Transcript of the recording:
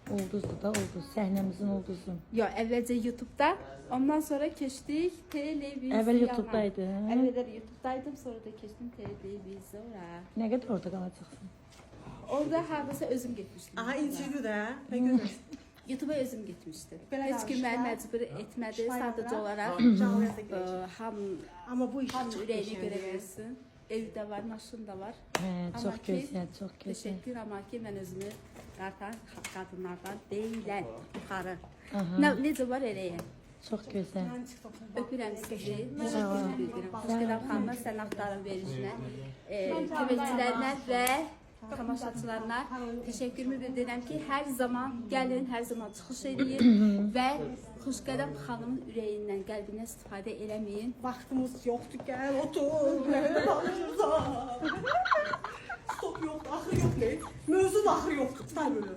Ulduzdu da ulduz. Səhnəmizin ulduzu. Yo, əvvəlcə YouTube-da, ondan sonra keçdik televizyona. Əvvəl YouTube-daydı. Əvvəllər YouTube-daydım, sonra da keçdim televizyona. Nə qədər orada qalacaqsın? Orada hardasa özüm getmişdim. Aha, intervyuda, mən görürəm. YouTube-a özüm getmişdim. Belə Heç kim məni danışdılar. məcbur etmədi, sadəcə olaraq Canlıya da girəcək. hamı bu iş çox ürəyini görə qəşəngdir. bilsin. Evdə var, maşın da var. Hə, Amma çox ki, gözəl, çox gözəl. Təşəkkür, amma ki, mən özümü qartan qadınlardan deyilən yuxarı. Aha. Necə var eləyəm? Çox gözəl. Öpürəm sizi. Sağ ol. Təşəkkür edirəm. Xoşgədəm xanıma, sən axtarın verilişinə, köməkçilərinə və tamaşaçılarına təşəkkürümü bildirirəm ki, hər zaman gəlin, hər zaman çıxış edin və Xoşgədəm xanımın ürəyindən, qəlbindən istifadə eləməyin. Vaxtımız yoxdur, gəl otur, nə danışırsan? Stop yoxdur, axır yox, ne? Mövzun axırı yoxdur, tutar böyle.